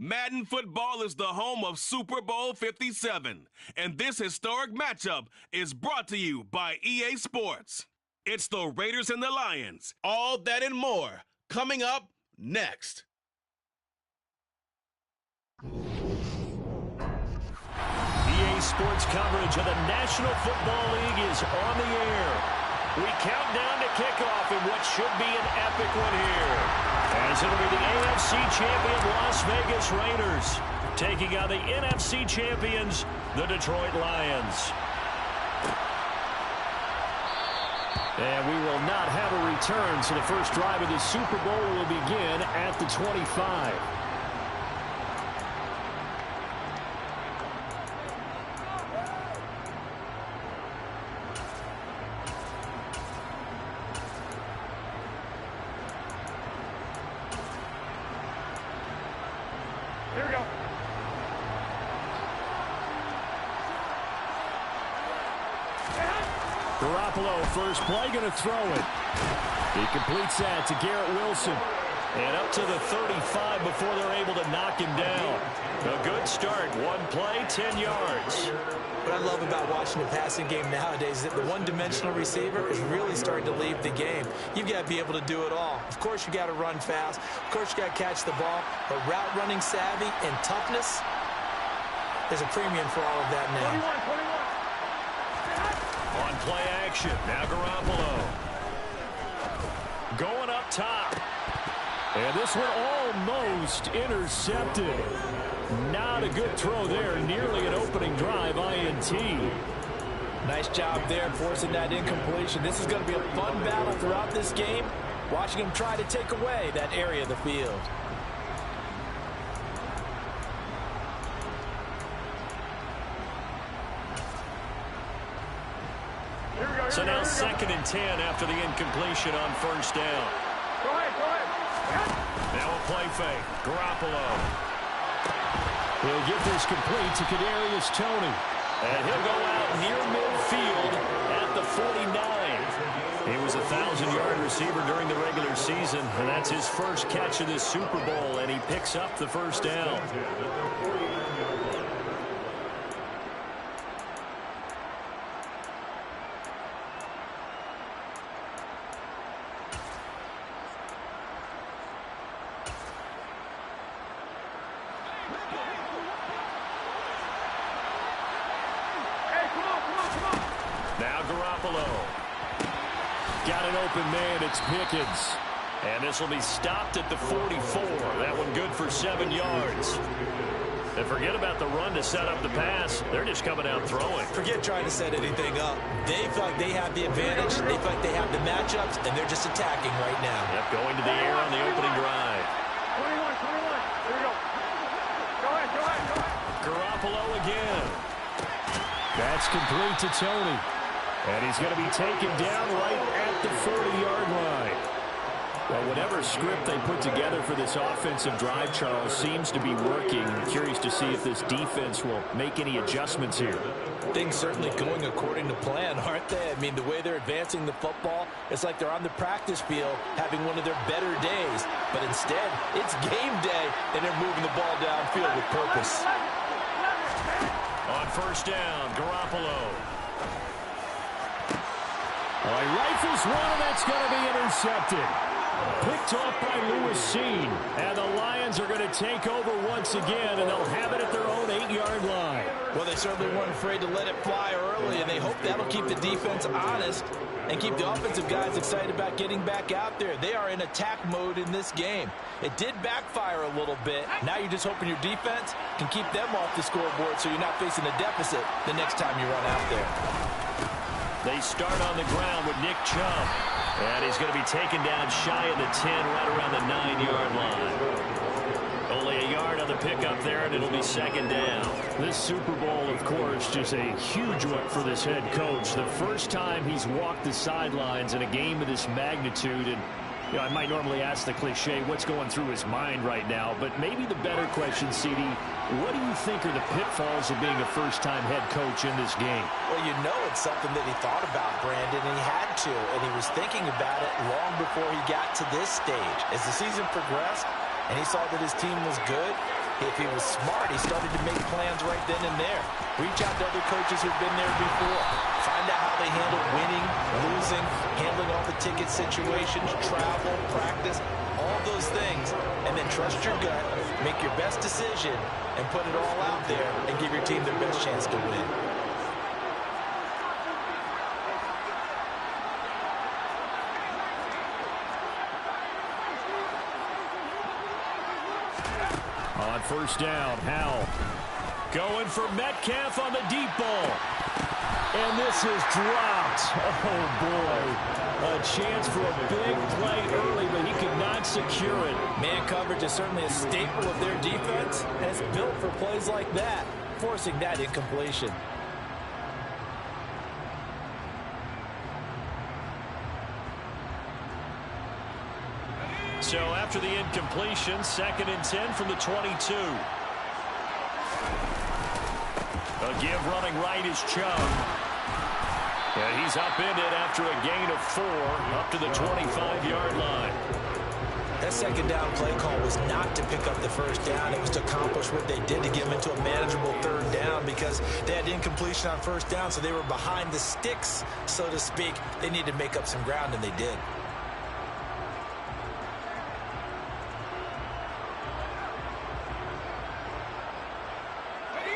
Madden football is the home of Super Bowl 57, and this historic matchup is brought to you by EA Sports. It's the Raiders and the Lions. All that and more coming up next. EA Sports coverage of the National Football League is on the air. We count down to kickoff in what should be an epic one here, as it'll be the AFC champion Las Vegas Raiders taking on the NFC champions, the Detroit Lions. And we will not have a return, so the first drive of the Super Bowl will begin at the 25. Here we go. Garoppolo, first play, going to throw it. He completes that to Garrett Wilson. And up to the 35 before they're able to knock him down. A good start. One play, 10 yards. What I love about watching the passing game nowadays is that the one-dimensional receiver is really starting to leave the game. You've got to be able to do it all. Of course, you got to run fast. Of course, you got to catch the ball. But route running savvy and toughness, there's a premium for all of that now. 21. On play action, now Garoppolo. Going up top. And this one almost intercepted. Not a good throw there. Nearly an opening drive, INT. Nice job there forcing that incompletion. This is going to be a fun battle throughout this game. Watching him try to take away that area of the field. So now 2nd and 10 after the incompletion on first down. Go ahead. Now a play fake. Garoppolo. He'll get this complete to Kadarius Toney. And he'll go out near midfield at the 49. He was a 1,000-yard receiver during the regular season, and that's his first catch of this Super Bowl, and he picks up the first down. Now Garoppolo. Got an open man, it's Pickens. And this will be stopped at the 44. That one good for 7 yards. And forget about the run to set up the pass. They're just coming out throwing. Forget trying to set anything up. They feel like they have the advantage. They feel like they have the matchups, and they're just attacking right now. Yep, going to the air on the opening drive. 21. Here we go. Go ahead. Garoppolo again. That's complete to Toney. And he's going to be taken down right at the 40-yard line. Well, whatever script they put together for this offensive drive, Charles, seems to be working. I'm curious to see if this defense will make any adjustments here. Things certainly going according to plan, aren't they? I mean, the way they're advancing the football, it's like they're on the practice field having one of their better days. But instead, it's game day, and they're moving the ball downfield with purpose. On first down, Garoppolo. Oh, he rifles one, and that's going to be intercepted. Picked off by Lewis Seen. And the Lions are going to take over once again, and they'll have it at their own 8-yard line. Well, they certainly weren't afraid to let it fly early, and they hope that'll keep the defense honest and keep the offensive guys excited about getting back out there. They are in attack mode in this game. It did backfire a little bit. Now you're just hoping your defense can keep them off the scoreboard so you're not facing a deficit the next time you run out there. They start on the ground with Nick Chubb. And he's going to be taken down shy of the 10, right around the 9-yard line. Only a yard on the pickup there, and it'll be 2nd down. This Super Bowl, of course, just a huge one for this head coach. The first time he's walked the sidelines in a game of this magnitude. And you know, I might normally ask the cliche, what's going through his mind right now? But maybe the better question, CD, what do you think are the pitfalls of being a first-time head coach in this game? Well, you know it's something that he thought about, Brandon, and he had to. And he was thinking about it long before he got to this stage. As the season progressed and he saw that his team was good, If he was smart, he started to make plans right then and there. Reach out to other coaches who've been there before. Find out how they handle winning, losing, handling all the ticket situations, travel, practice, all those things. And then trust your gut, make your best decision, and put it all out there and give your team their best chance to win. On first down, Howell going for Metcalf on the deep ball. And this is dropped. Oh, boy. A chance for a big play early, but he could not secure it. Man coverage is certainly a staple of their defense, and it's built for plays like that, forcing that incompletion. So after the incompletion, 2nd and 10 from the 22. A give running right is Chubb. And he's upended after a gain of 4 up to the 25-yard line. That second down play call was not to pick up the first down. It was to accomplish what they did to get them into a manageable 3rd down because they had incompletion on first down, so they were behind the sticks, so to speak. They needed to make up some ground, and they did.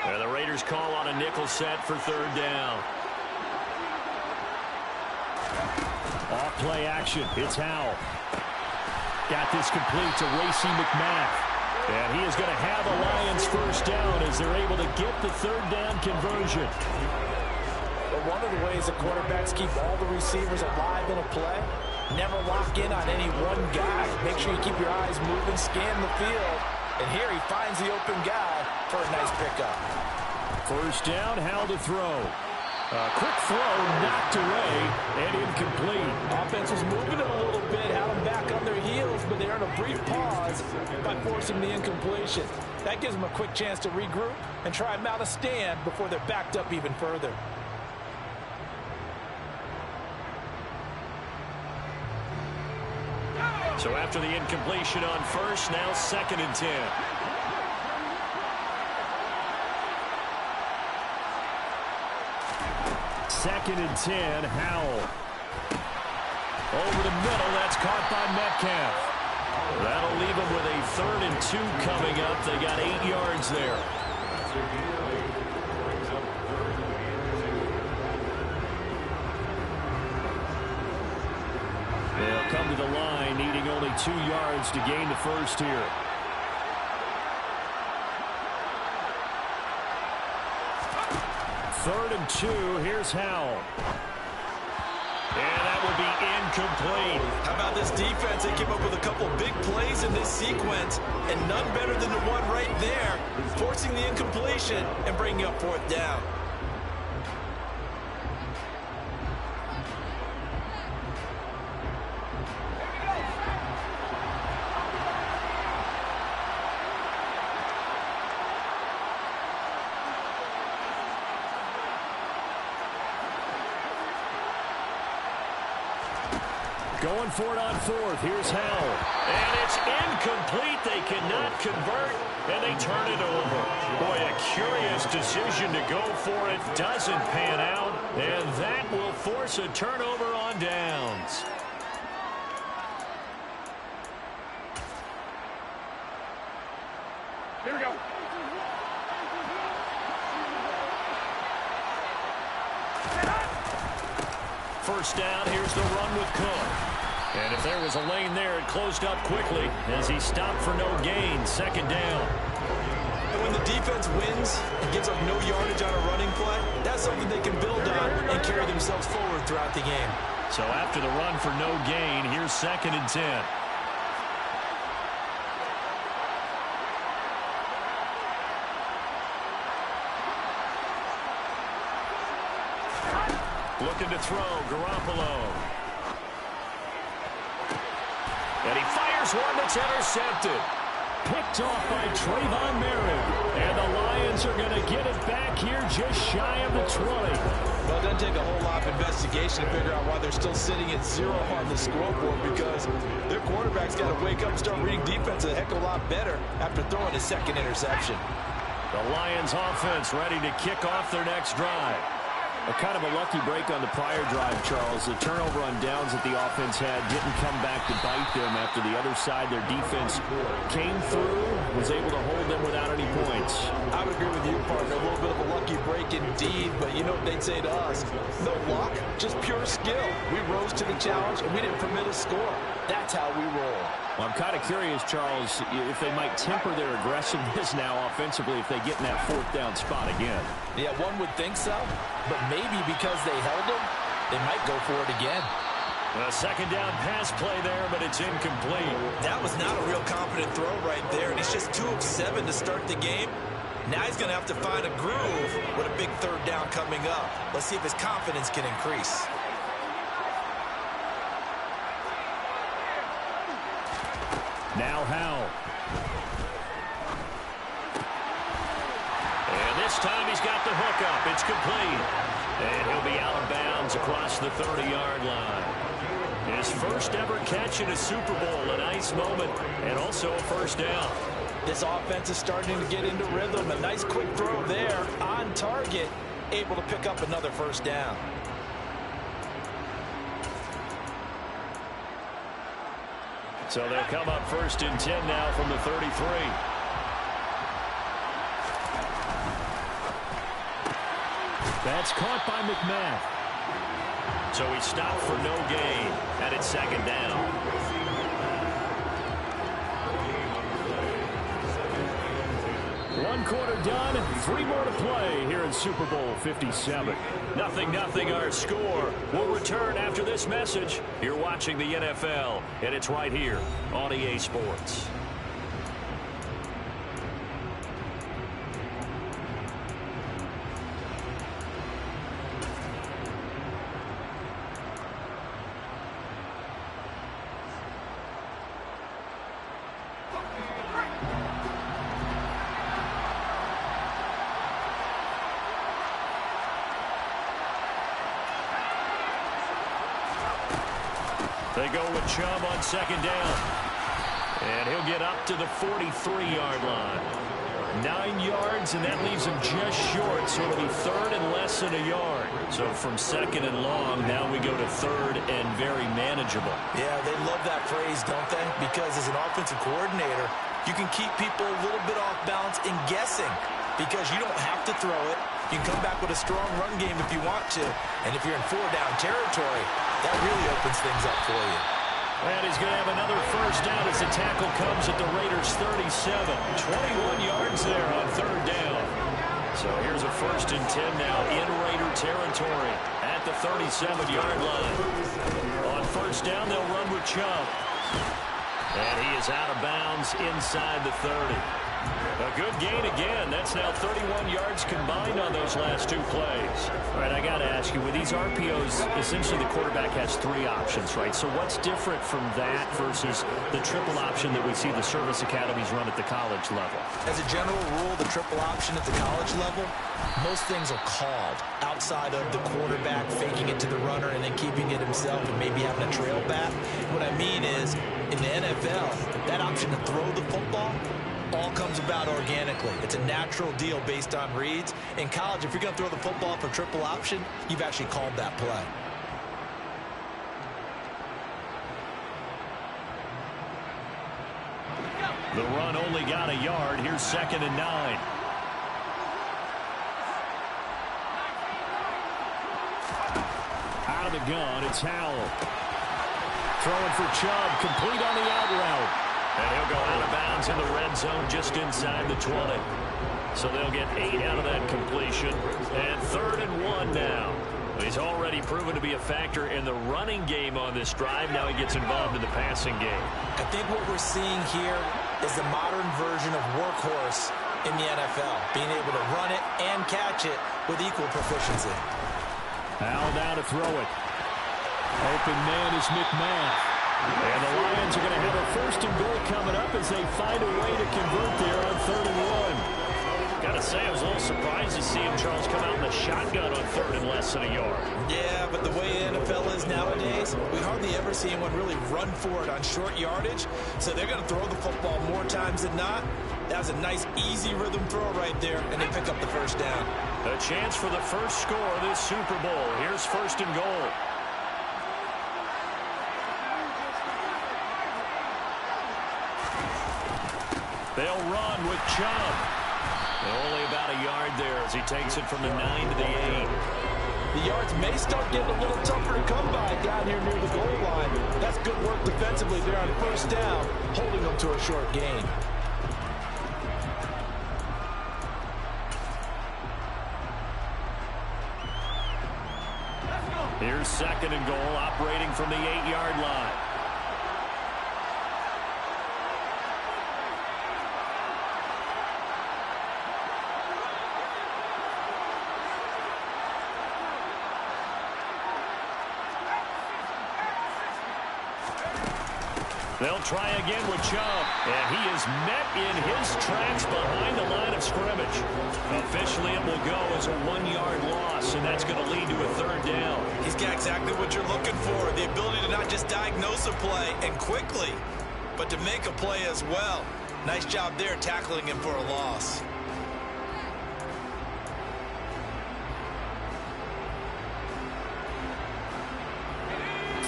And the Raiders call on a nickel set for 3rd down. Off play action. It's Howell. Got this complete to Racey McMath. And he is going to have a Lions first down as they're able to get the 3rd down conversion. But one of the ways the quarterbacks keep all the receivers alive in a play, never lock in on any one guy. Make sure you keep your eyes moving, scan the field. And here he finds the open guy for a nice pickup. First down, Howell to throw. A quick throw knocked away and incomplete. Offense was moving it a little bit, had them back on their heels, but they're in a brief pause by forcing the incompletion. That gives them a quick chance to regroup and try and mount a stand before they're backed up even further. So after the incompletion on first, now 2nd and 10. Second and 10, Howell. Over the middle, that's caught by Metcalf. That'll leave them with a 3rd and 2 coming up. They got 8 yards there. They'll come to the line, needing only 2 yards to gain the first here. Third and 2, here's Howell. And that will be incomplete. How about this defense? They came up with a couple big plays in this sequence, and none better than the one right there, forcing the incompletion and bringing up 4th down. Going for it on 4th. Here's Howell. And it's incomplete. They cannot convert, and they turn it over. Boy, a curious decision to go for it. Doesn't pan out, and that will force a turnover on downs. Here we go. First down, here's the run with Cook. And if there was a lane there, it closed up quickly as he stopped for no gain. 2nd down. And when the defense wins and gives up no yardage on a running play, that's something they can build on and carry themselves forward throughout the game. So after the run for no gain, here's 2nd and 10. Looking to throw, Garoppolo. And he fires one that's intercepted. Picked off by Trayvon Merritt. And the Lions are going to get it back here just shy of the 20. Well, it doesn't take a whole lot of investigation to figure out why they're still sitting at 0 on the scoreboard, because their quarterback quarterback's got to wake up and start reading defense a heck of a lot better after throwing his second interception. The Lions offense ready to kick off their next drive. A kind of a lucky break on the prior drive, Charles. The turnover on downs that the offense had didn't come back to bite them after the other side. Their defense came through, was able to hold them without any points. I would agree with you, partner. A little bit of a lucky break indeed, but you know what they'd say to us? No luck, just pure skill. We rose to the challenge, and we didn't permit a score. That's how we roll. Well, I'm kind of curious, Charles, if they might temper their aggressiveness now offensively if they get in that fourth down spot again. Yeah, one would think so, but maybe because they held them, they might go for it again. A second down pass play there, but it's incomplete. That was not a real confident throw right there, and he's just 2 of 7 to start the game. Now he's going to have to find a groove with a big third down coming up. Let's see if his confidence can increase. Now Howell. And this time he's got the hook up. It's complete. And he'll be out of bounds across the 30-yard line. His first ever catch in a Super Bowl. A nice moment. And also a first down. This offense is starting to get into rhythm. A nice quick throw there on target. Able to pick up another first down. So they'll come up first and 10 now from the 33. That's caught by McMahon. So he stopped for no gain, and it's second down. One quarter done, 3 more to play here in Super Bowl 57. 0-0 our score. We'll return after this message. You're watching the NFL, and it's right here on EA Sports. They go with Chubb on second down. And he'll get up to the 43-yard line. 9 yards, and that leaves him just short. So it'll be third and less than a yard. So from second and long, now we go to third and very manageable. Yeah, they love that phrase, don't they? Because as an offensive coordinator, you can keep people a little bit off balance and guessing. Because you don't have to throw it. You can come back with a strong run game if you want to. And if you're in 4-down territory, that really opens things up for you. And he's going to have another first down as the tackle comes at the Raiders' 37. 21 yards there on third down. So here's a first and 10 now in Raider territory at the 37-yard line. On first down, they'll run with Chubb. And he is out of bounds inside the 30. A good gain again. That's now 31 yards combined on those last 2 plays. All right, I got to ask you, with these RPOs, essentially the quarterback has 3 options, right? So what's different from that versus the triple option that we see the service academies run at the college level? As a general rule, the triple option at the college level, most things are called outside of the quarterback faking it to the runner and then keeping it himself and maybe having a trail back. What I mean is, in the NFL, that option to throw the football all comes about organically. It's a natural deal based on reads. In college, if you're going to throw the football for triple option, you've actually called that play. The run only got a yard. Here's second and 9. Out of the gun, it's Howell. Throwing for Chubb, complete on the out route. And he'll go out of bounds in the red zone just inside the 20. So they'll get 8 out of that completion. And third and 1 now. He's already proven to be a factor in the running game on this drive. Now he gets involved in the passing game. I think what we're seeing here is the modern version of workhorse in the NFL. Being able to run it and catch it with equal proficiency. Howell down to throw it. Open man is McMahon. And the Lions are going to have a first and goal coming up as they find a way to convert there on 3rd and 1. Got to say, I was a little surprised to see him, Charles, come out in the shotgun on 3rd and less than a yard. Yeah, but the way the NFL is nowadays, we hardly ever see anyone really run for it on short yardage. So they're going to throw the football more times than not. That was a nice, easy rhythm throw right there, and they pick up the first down. A chance for the first score of this Super Bowl. Here's 1st and goal. They'll run with Chubb. Only about a yard there as he takes it from the 9 to the 8. The yards may start getting a little tougher to come by down here near the goal line. That's good work defensively there on 1st down, holding them to a short gain. Here's 2nd and goal, operating from the 8-yard line. They'll try again with Chubb, and he is met in his tracks behind the line of scrimmage. Officially, it will go as a 1-yard loss, and that's going to lead to a 3rd down. He's got exactly what you're looking for, the ability to not just diagnose a play and quickly, but to make a play as well. Nice job there tackling him for a loss.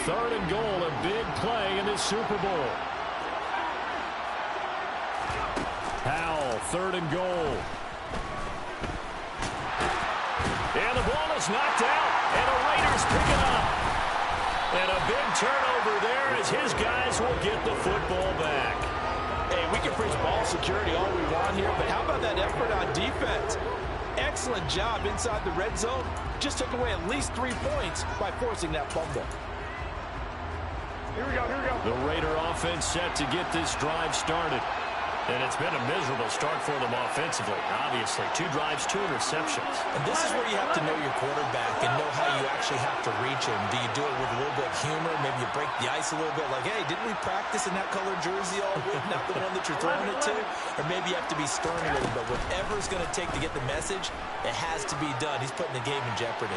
Third and goal, a big play in this Super Bowl. Howell, 3rd and goal. And the ball is knocked out, and the Raiders pick it up. And a big turnover there as his guys will get the football back. Hey, we can preach ball security all we want here, but how about that effort on defense? Excellent job inside the red zone. Just took away at least 3 points by forcing that fumble. Here we go, here we go. The Raider offense set to get this drive started. And it's been a miserable start for them offensively. Obviously, 2 drives, 2 interceptions. And this is where you have to know your quarterback and know how you actually have to reach him. Do you do it with a little bit of humor? Maybe you break the ice a little bit like, hey, didn't we practice in that colored jersey all week? Not the one that you're throwing it to? Or maybe you have to be stern with him. But whatever it's going to take to get the message, it has to be done. He's putting the game in jeopardy.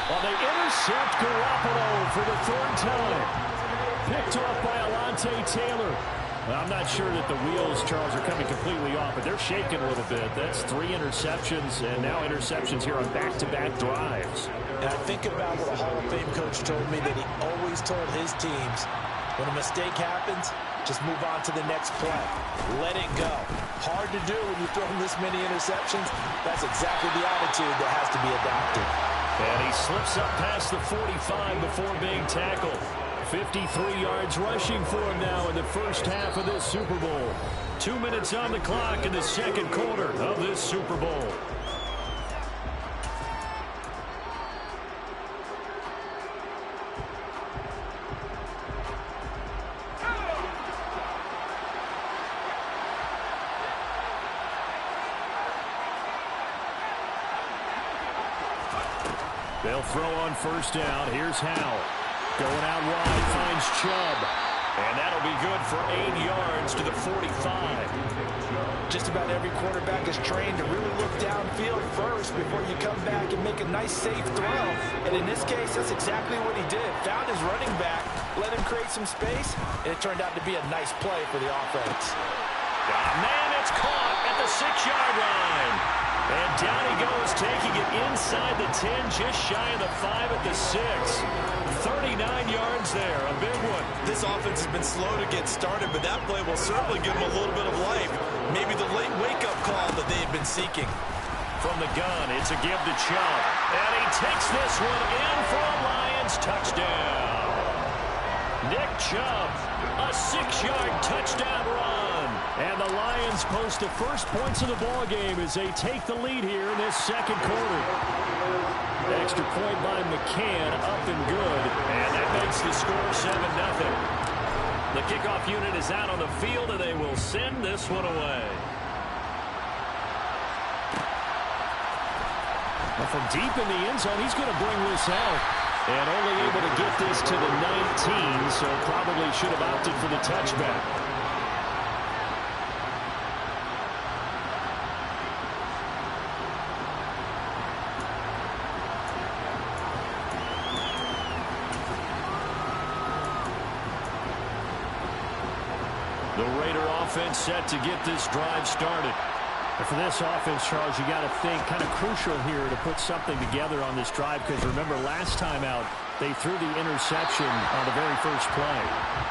Well, they intercept Garoppolo for the 3rd time. Picked off by Alontae Taylor. Well, I'm not sure that the wheels, Charles, are coming completely off, but they're shaking a little bit. That's 3 interceptions, and now interceptions here on back-to-back drives. And I think about what a Hall of Fame coach told me, that he always told his teams, when a mistake happens, just move on to the next play. Let it go. Hard to do when you throw this many interceptions. That's exactly the attitude that has to be adopted. And he slips up past the 45 before being tackled. 53 yards rushing for him now in the first half of this Super Bowl. 2 minutes on the clock in the 2nd quarter of this Super Bowl. They'll throw on 1st down. Here's Howell. Going out wide, finds Chubb. And that'll be good for 8 yards to the 45. Just about every quarterback is trained to really look downfield first before you come back and make a nice, safe throw. And in this case, that's exactly what he did. Found his running back, let him create some space, and it turned out to be a nice play for the offense. Man, it's caught at the 6-yard line. And down he goes, taking it inside the 10, just shy of the 5 at the 6. 39 yards there, a big one. This offense has been slow to get started, but that play will certainly give them a little bit of life. Maybe the late wake-up call that they have been seeking. From the gun, it's a give to Chubb. And he takes this one in for a Lions touchdown. Nick Chubb, a 6-yard touchdown run. And the Lions post the first points of the ball game as they take the lead here in this 2nd quarter. Extra point by McCann, up and good. And that makes the score 7-0. The kickoff unit is out on the field, and they will send this one away. Well, from deep in the end zone, he's going to bring this out. And only able to get this to the 19, so probably should have opted for the touchback. The Raider offense set to get this drive started. And for this offense, Charles, you got to think kind of crucial here to put something together on this drive, because remember last time out they threw the interception on the very first play.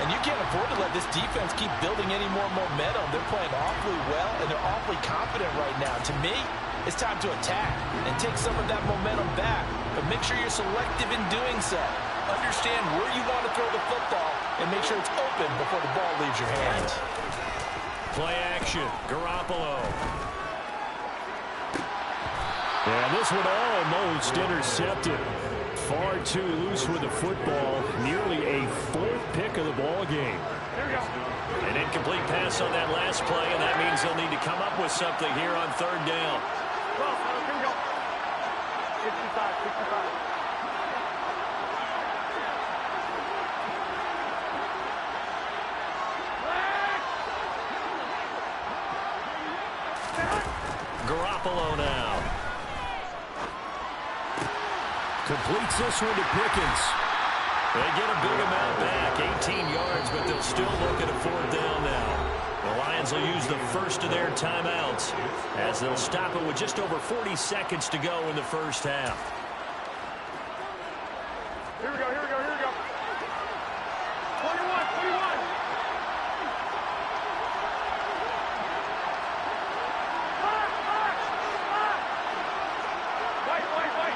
And you can't afford to let this defense keep building any more momentum. They're playing awfully well, and they're awfully confident right now. To me, it's time to attack and take some of that momentum back, but make sure you're selective in doing so. Understand where you want to throw the football and make sure it's open before the ball leaves your hands. Play action, Garoppolo. And this one almost intercepted. Far too loose with the football. Nearly a fourth pick of the ball game. An incomplete pass on that last play, and that means they'll need to come up with something here on third down. Well, here we go. 65, 65. Garoppolo now. Completes this one to Pickens. They get a big amount back, 18 yards, but they'll still look at a fourth down now. The Lions will use the first of their timeouts as they'll stop it with just over 40 seconds to go in the first half. Here we go, here we go, here we go. 21, 21. Wait.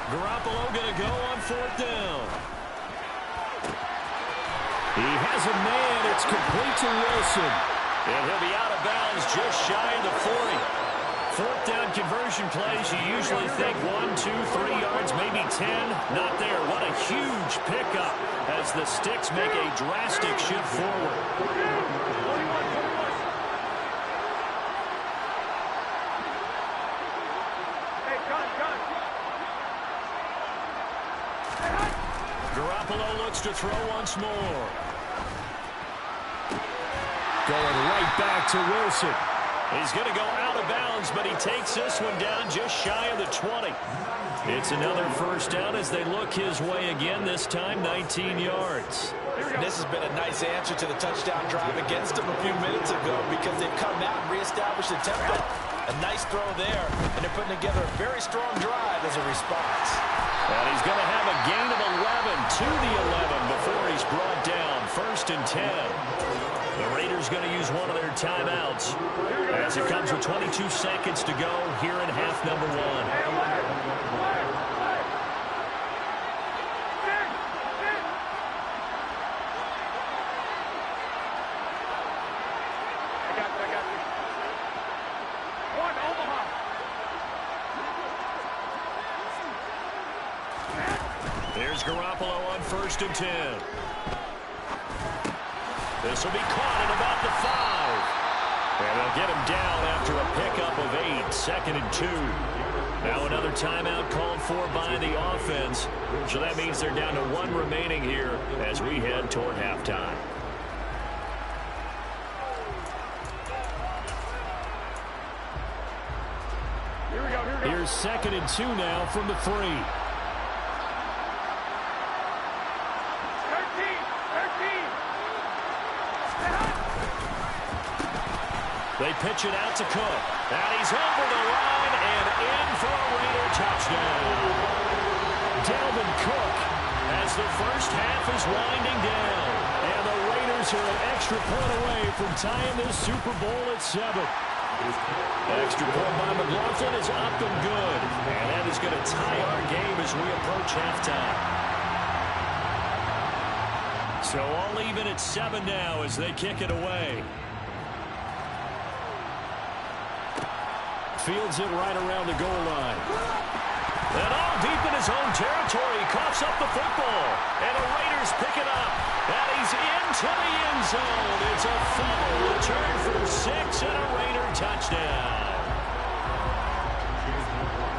Garoppolo going to go on fourth down. He has a man. It's complete to Wilson. And he'll be out of bounds just shy of the 40. Fourth down conversion plays, you usually think 1, 2, 3 yards, maybe 10. Not there. What a huge pickup as the Sticks make a drastic shift forward. Garoppolo looks to throw once more. Going right back to Wilson. He's going to go out of bounds, but he takes this one down just shy of the 20. It's another first down as they look his way again, this time 19 yards. This has been a nice answer to the touchdown drive against them a few minutes ago because they've come out and reestablished the tempo. A nice throw there, and they're putting together a very strong drive as a response. And he's going to have a gain of 11 to the 11 before he's brought down. 1st and 10. The Raiders going to use one of their timeouts as it comes with 22 seconds to go here in half number 1. There's Garoppolo on 1st and 10. This will be caught at about the 5. And they'll get him down after a pickup of 8. 2nd and 2. Now another timeout called for by the offense. So that means they're down to 1 remaining here as we head toward halftime. Here we go, here we go. Here's 2nd and 2 now from the 3. They pitch it out to Cook. And he's over the line and in for a Raider touchdown. Dalvin Cook as the first half is winding down. And the Raiders are an extra point away from tying this Super Bowl at 7. Extra point by McLaughlin is up and good. And that is going to tie our game as we approach halftime. So all even at 7 now as they kick it away. Fields it right around the goal line. And all deep in his own territory, coughs up the football. And the Raiders pick it up. And he's into the end zone. It's a fumble return for 6 and a Raider touchdown.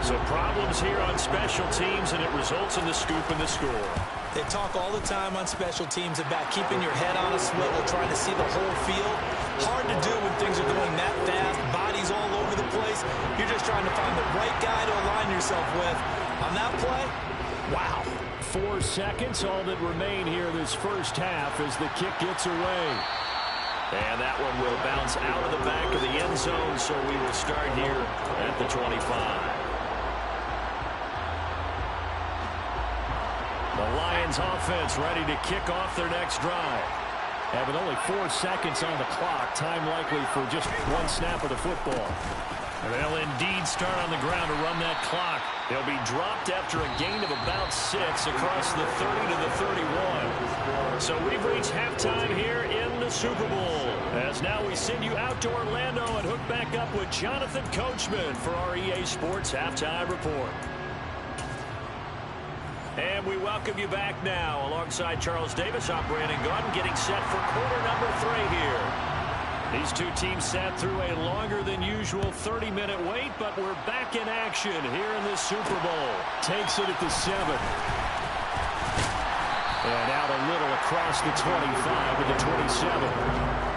So problems here on special teams, and it results in the scoop and the score. They talk all the time on special teams about keeping your head on a swivel, trying to see the whole field. Hard to do when things are going that fast, bodies all over the place. You're just trying to find the right guy to align yourself with. On that play, wow, 4 seconds, all that remain here this first half as the kick gets away. And that one will bounce out of the back of the end zone, so we will start here at the 25. The Lions offense ready to kick off their next drive. Having only 4 seconds on the clock, time likely for just one snap of the football. And they'll indeed start on the ground to run that clock. They'll be dropped after a gain of about 6 across the 30 to the 31. So we've reached halftime here in the Super Bowl. As now we send you out to Orlando and hook back up with Jonathan Coachman for our EA Sports Halftime Report. And we welcome you back now alongside Charles Davis. I'm Brandon Gaudin getting set for quarter number 3 here. These two teams sat through a longer than usual 30-minute wait, but we're back in action here in the Super Bowl. Takes it at the 7. And out a little across the 25 to the 27.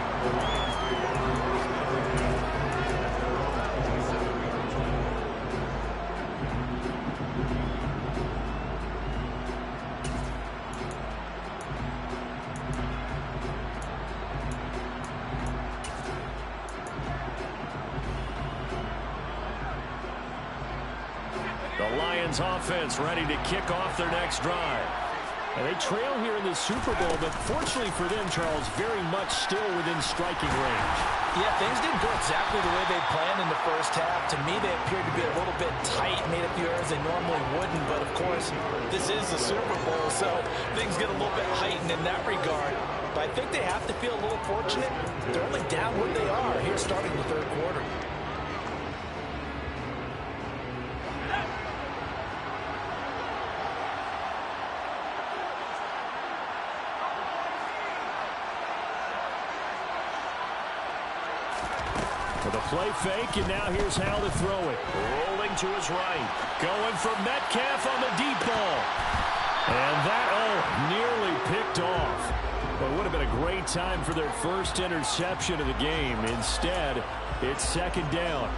The Lions offense ready to kick off their next drive. And they trail here in the Super Bowl, but fortunately for them, Charles, very much still within striking range. Yeah, things didn't go exactly the way they planned in the first half. To me, they appeared to be a little bit tight, made a few errors they normally wouldn't. But, of course, this is the Super Bowl, so things get a little bit heightened in that regard. But I think they have to feel a little fortunate. They're only down where they are here starting the third quarter. With a play fake, and now here's how to throw it. Rolling to his right. Going for Metcalf on the deep ball. And that, nearly picked off. But it would have been a great time for their first interception of the game. Instead, it's second down.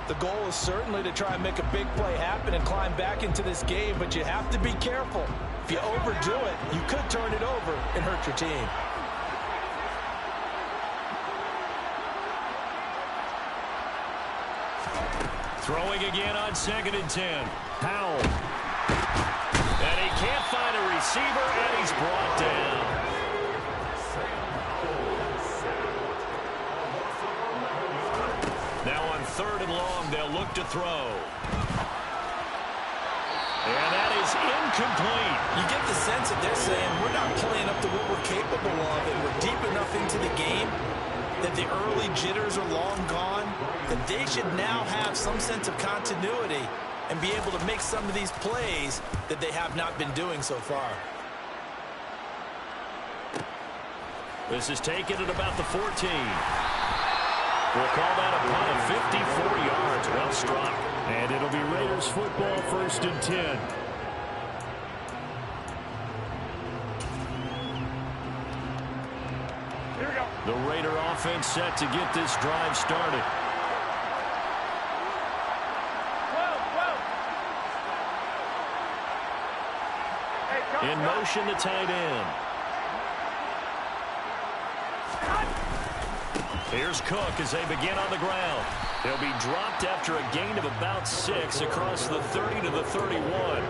The goal is certainly to try and make a big play happen and climb back into this game, but you have to be careful. If you overdo it, you could turn it over and hurt your team. Throwing again on 2nd and 10. Powell. And he can't find a receiver, and he's brought down. Now on 3rd and long, they'll look to throw. And that is incomplete. You get the sense that they're saying we're not playing up to what we're capable of, and we're deep enough into the game that the early jitters are long gone, that they should now have some sense of continuity and be able to make some of these plays that they have not been doing so far. This is taken at about the 14. We'll call that a punt of 54 yards. Well struck. And it'll be Raiders football, 1st and 10. The Raider offense set to get this drive started. In motion, the tight end. Here's Cook as they begin on the ground. They'll be dropped after a gain of about 6 across the 30 to the 31.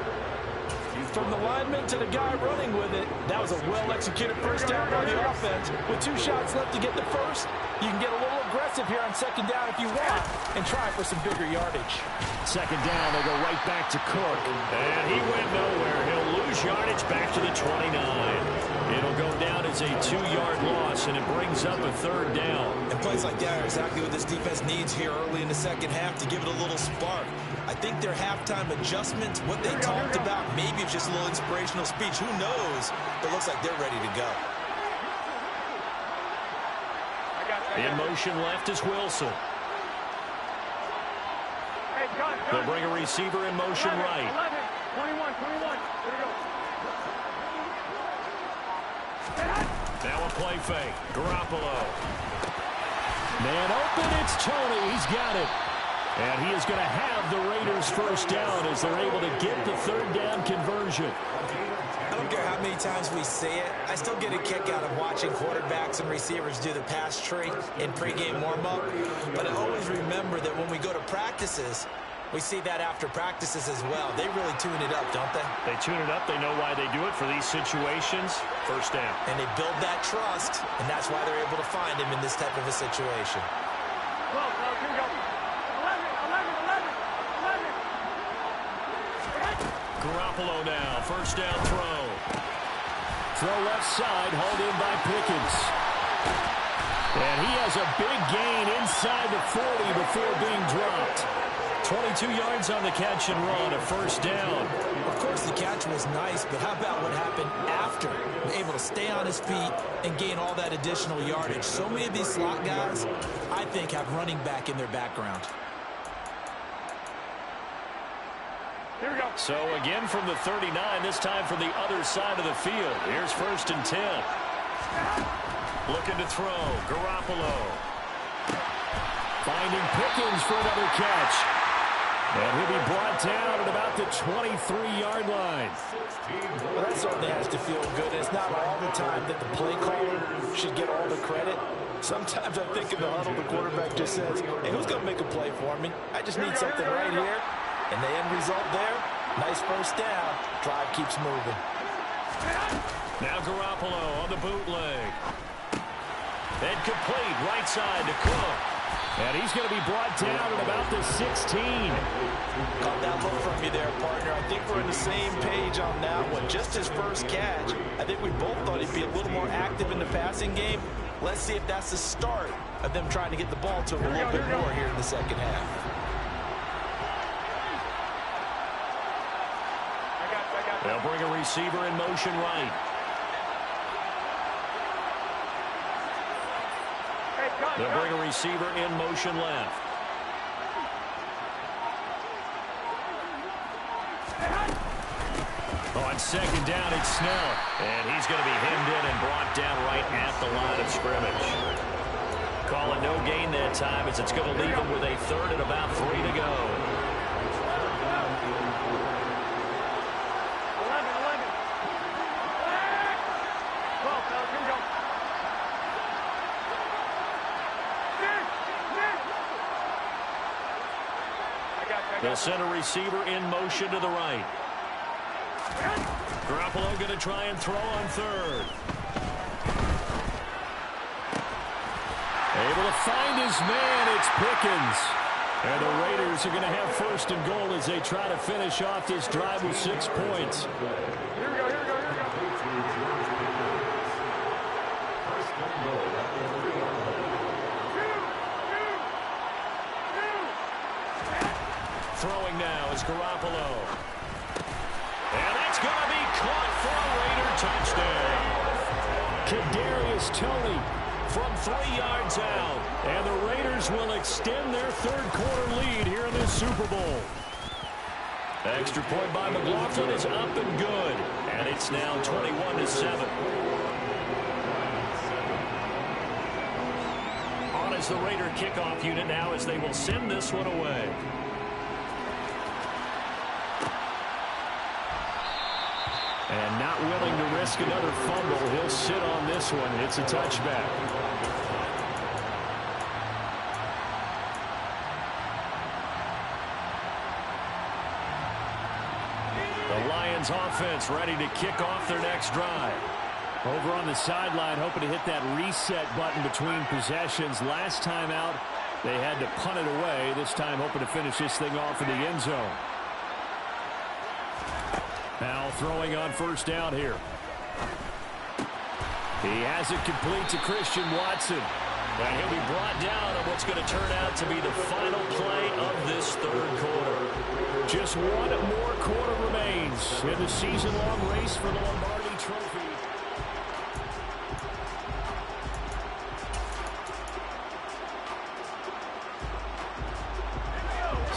From the lineman to the guy running with it, that was a well-executed first down by the offense. With 2 shots left to get the first, you can get a little aggressive here on 2nd down if you want and try for some bigger yardage. 2nd down, they go right back to Cook. And he went nowhere. He'll lose yardage back to the 29. It'll go down as a 2-yard loss, and it brings up a 3rd down. And plays like that are exactly what this defense needs here early in the second half to give it a little spark. I think their halftime adjustments, what they talked about, maybe it's just a little inspirational speech. Who knows? But it looks like they're ready to go. In motion left is Wilson. They'll bring a receiver in motion right. 21. Here we go. Now a play fake. Garoppolo. Man open, it's Tony. He's got it. And he is going to have the Raiders first down as they're able to get the third down conversion. I don't care how many times we say it, I still get a kick out of watching quarterbacks and receivers do the pass tree in pregame warm-up. But I always remember that when we go to practices, we see that after practices as well. They really tune it up, don't they? They tune it up. They know why they do it for these situations. First down. And they build that trust, and that's why they're able to find him in this type of a situation. Well, here we go. 11. Garoppolo now. First down throw. Throw left side, hauled in by Pickens. And he has a big gain inside the 40 before being dropped. 22 yards on the catch and run, a first down. Of course, the catch was nice, but how about what happened after? Able to stay on his feet and gain all that additional yardage. So many of these slot guys, I think, have running back in their background. Here we go. So again from the 39, this time from the other side of the field. Here's first and 10. Looking to throw. Garoppolo. Finding Pickens for another catch. And he'll be brought down at about the 23-yard line. Well, that certainly has to feel good. It's not all the time that the play caller should get all the credit. Sometimes I think in the huddle, the quarterback just says, hey, who's going to make a play for me? I just need something right here. And the end result there, nice first down. Drive keeps moving. Now Garoppolo on the bootleg. And complete right side to Cook. And he's going to be brought down at about the 16. Caught that look from you there, partner. I think we're on the same page on that one. Just his first catch. I think we both thought he'd be a little more active in the passing game. Let's see if that's the start of them trying to get the ball to him a little bit more here in the second half. They'll bring a receiver in motion right. They'll bring a receiver in motion left. On second down, it's Snell. And he's going to be hemmed in and brought down right at the line of scrimmage. Calling no gain that time as it's going to leave him with a third and about 3 to go. 11. Well, here we go. They'll send a receiver in motion to the right. Garoppolo going to try and throw on third. Able to find his man, it's Pickens. And the Raiders are going to have first and goal as they try to finish off this drive with 6 points. Here we go. Throwing now is Garoppolo. And that's going to be caught for a Raider touchdown. Kadarius Toney from 3 yards out. And the Raiders will extend their third-quarter lead here in this Super Bowl. Extra point by McLaughlin is up and good. And it's now 21-7. On is the Raider kickoff unit now as they will send this one away. And not willing to risk another fumble. He'll sit on this one. It's a touchback. The Lions offense ready to kick off their next drive. Over on the sideline, hoping to hit that reset button between possessions. Last time out, they had to punt it away. This time, hoping to finish this thing off in the end zone. Now throwing on first down here. He has it complete to Christian Watson. And he'll be brought down on what's going to turn out to be the final play of this third quarter. Just one more quarter remains in the season-long race for the Lombardi Trophy.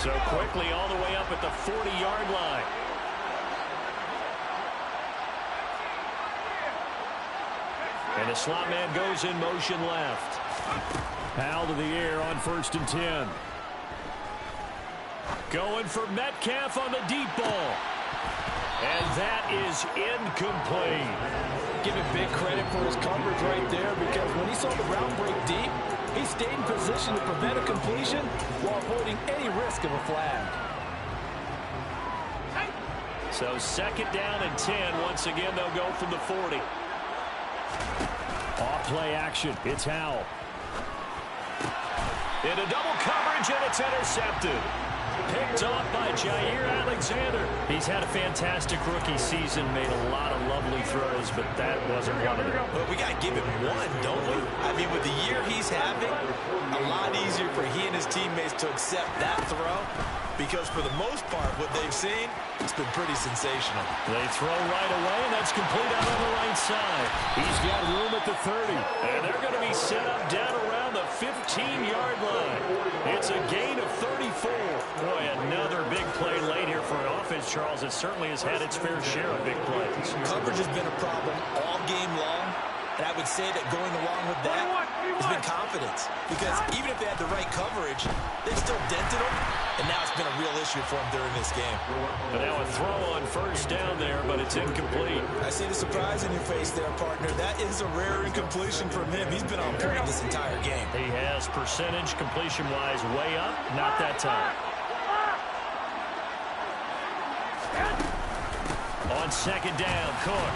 So quickly all the way up at the 40-yard line. And the slot man goes in motion left. Powell to the air on first and 10. Going for Metcalf on the deep ball. And that is incomplete. Give him big credit for his coverage right there, because when he saw the route break deep, he stayed in position to prevent a completion while avoiding any risk of a flag. So second down and 10. Once again, they'll go from the 40. Off play action. It's Howell. Into double coverage, and it's intercepted. Picked off by Jair Alexander. He's had a fantastic rookie season, made a lot of lovely throws, but that wasn't one of them. Well, we got to give him one, don't we? I mean, with the year he's having, a lot easier for he and his teammates to accept that throw, because for the most part, what they've seen, it's been pretty sensational. They throw right away, and that's complete out on the right side. He's got room at the 30. And they're going to be set up down around the 15-yard line. It's a gain of 34. Boy, another big play late here for an offense, Charles. It certainly has had its fair share of big plays. Coverage has been a problem all game long, and I would say that going along with that has been confidence, because even if they had the right coverage, they still dented them, and now it's been a real issue for them during this game. But now a throw on first down there, but it's incomplete. I see the surprise in your face there, partner. That is a rare incompletion from him. He's been on point this entire game. He has percentage completion-wise way up, not that time. On second down, Cook.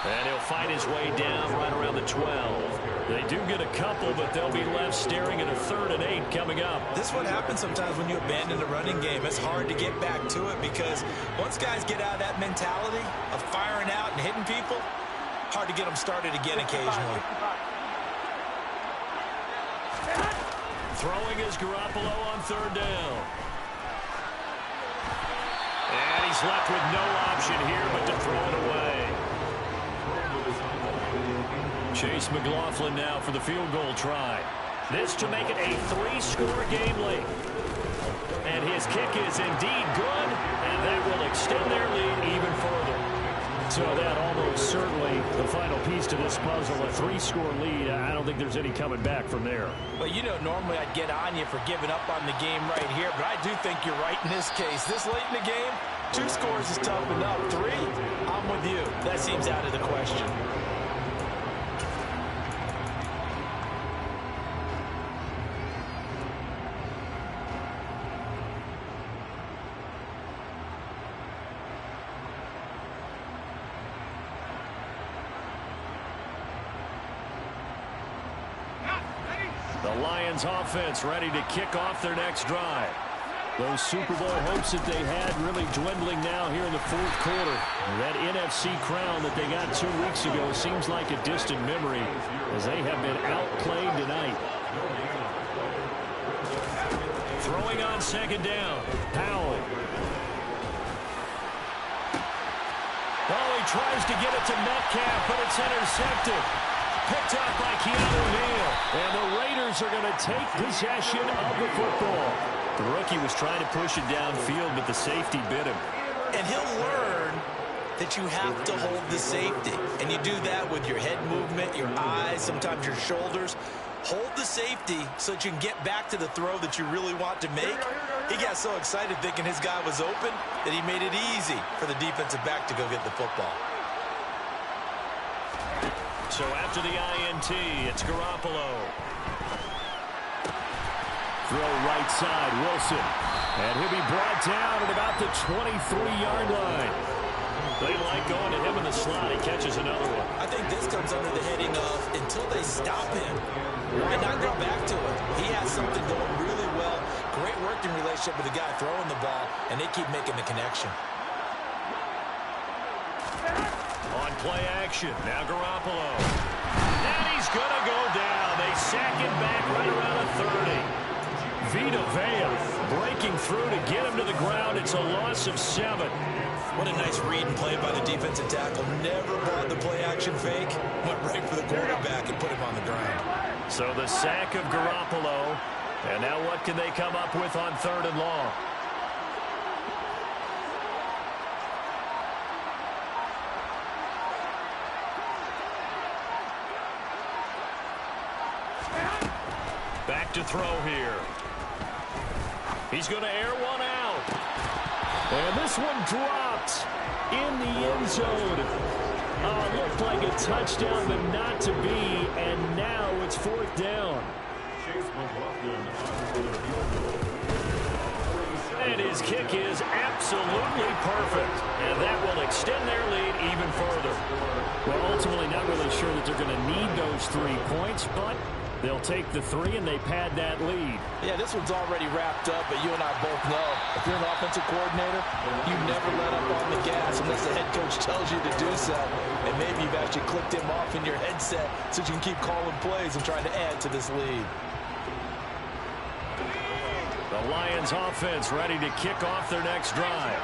And he'll fight his way down right around the 12. They do get a couple, but they'll be left staring at a 3rd and 8 coming up. This is what happens sometimes when you abandon the running game. It's hard to get back to it, because once guys get out of that mentality of firing out and hitting people, hard to get them started again occasionally. Throwing is Garoppolo on 3rd down. And he's left with no option here but to throw it away. Chase McLaughlin now for the field goal try. This to make it a 3-score game late. And his kick is indeed good, and that will extend their lead even further. So that almost certainly the final piece to this puzzle, a 3-score lead. I don't think there's any coming back from there. Well, you know, normally I'd get on you for giving up on the game right here, but I do think you're right in this case. This late in the game, 2 scores is tough enough. 3, I'm with you. That seems out of the question. The Lions offense ready to kick off their next drive. Those Super Bowl hopes that they had really dwindling now here in the 4th quarter. That NFC crown that they got 2 weeks ago seems like a distant memory, as they have been outplayed tonight. Throwing on second down. Howell. Oh, he tries to get it to Metcalf, but it's intercepted. Picked up by Keanu Neal. And the Raiders are going to take possession of the football. The rookie was trying to push it downfield, but the safety bit him. And he'll learn that you have to hold the safety. And you do that with your head movement, your eyes, sometimes your shoulders. Hold the safety so that you can get back to the throw that you really want to make. He got so excited thinking his guy was open that he made it easy for the defensive back to go get the football. So after the INT, it's Garoppolo. Throw right side, Wilson. And he'll be brought down at about the 23-yard line. They like going to him in the slot. He catches another one. I think this comes under the heading of, until they stop him, why not go back to it? He has something going really well. Great working relationship with the guy throwing the ball, and they keep making the connection. On play action, now Garoppolo. And he's going to go down. They sack him back right around the 30. Vita Vea breaking through to get him to the ground. It's a loss of 7. What a nice read and play by the defensive tackle. Never bought the play action fake. Went right for the quarterback and put him on the ground. So the sack of Garoppolo. And now what can they come up with on 3rd and long? Back to throw here. He's going to air one out. And this one dropped in the end zone. Looked like a touchdown, but not to be. And now it's 4th down. And his kick is absolutely perfect. And that will extend their lead even further. Well, ultimately not really sure that they're going to need those 3 points, but they'll take the 3 and they pad that lead. Yeah, this one's already wrapped up, but you and I both know if you're an offensive coordinator, you never let up on the gas unless the head coach tells you to do so. And maybe you've actually clicked him off in your headset so you can keep calling plays and trying to add to this lead. The Lions offense ready to kick off their next drive.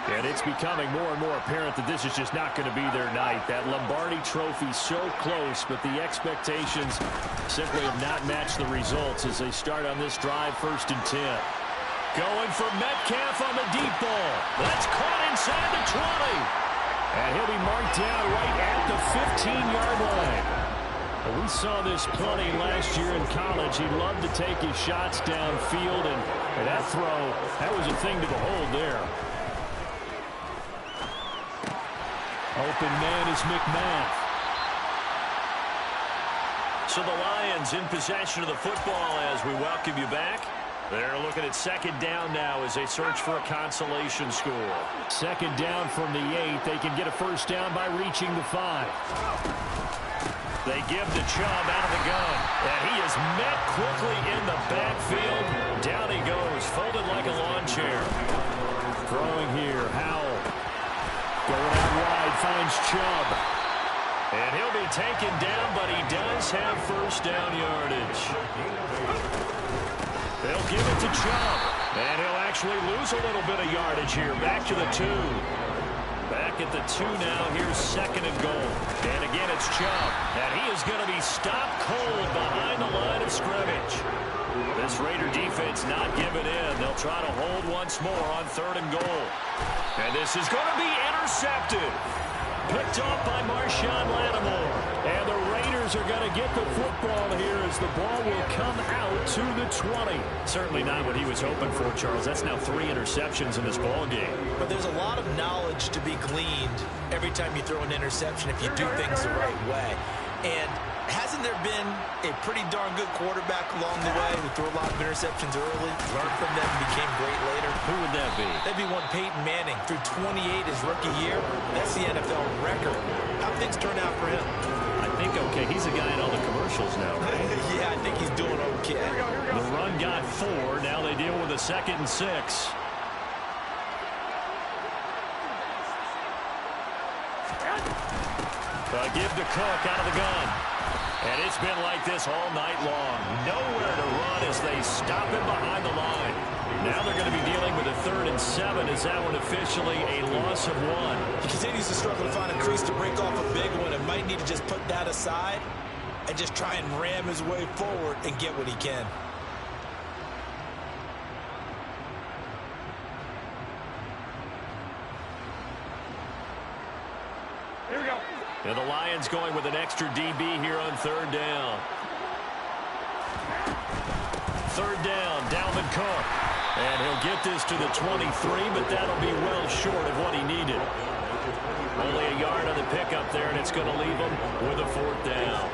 And it's becoming more and more apparent that this is just not going to be their night. That Lombardi trophy so close, but the expectations simply have not matched the results as they start on this drive, 1st and 10. Going for Metcalf on the deep ball. That's caught inside the 20. And he'll be marked down right at the 15-yard line. Well, we saw this plenty last year in college. He loved to take his shots downfield, and that throw, that was a thing to behold there. Open man is McMath. So the Lions in possession of the football as we welcome you back. They're looking at 2nd down now as they search for a consolation score. 2nd down from the 8. They can get a 1st down by reaching the 5. They give to Chubb out of the gun. And he is met quickly in the backfield. Down he goes, folded like a lawn chair. Throwing here, Howell. Going out wide, finds Chubb. And he'll be taken down, but he does have 1st down yardage. They'll give it to Chubb. And he'll actually lose a little bit of yardage here. Back to the 2. Back at the 2 now. Here's 2nd and goal. And again, it's Chubb. And he is going to be stopped cold behind the line of scrimmage. This Raider defense not giving in. They'll try to hold once more on 3rd and goal. And this is going to be intercepted. Picked off by Marshawn Lattimore. And the Raiders are going to get the football here as the ball will come out to the 20. Certainly not what he was hoping for, Charles. That's now 3 interceptions in this ball game. But there's a lot of knowledge to be gleaned every time you throw an interception if you do things the right way. And hasn't there been a pretty darn good quarterback along the way who threw a lot of interceptions early, learned from them, and became great later? Who would that be? That'd be one Peyton Manning. Threw 28 his rookie year. That's the NFL record. How things turn out for him? I think okay. He's a guy in all the commercials now, right? Yeah, I think he's doing okay. The run got 4. Now they deal with a 2nd and 6. Give to Cook out of the gun. And it's been like this all night long. Nowhere to run as they stop him behind the line. Now they're going to be dealing with a 3rd and 7. Is that one officially a loss of 1? He continues to struggle to find a crease to break off a big one and might need to just put that aside and just try and ram his way forward and get what he can. Here we go. And the Lions going with an extra DB here on 3rd down. 3rd down, Dalvin Cook. And he'll get this to the 23, but that'll be well short of what he needed. Only a yard on the pickup there, and it's going to leave him with a 4th down.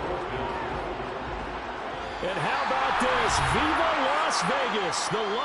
And how about this? Viva Las Vegas! The Las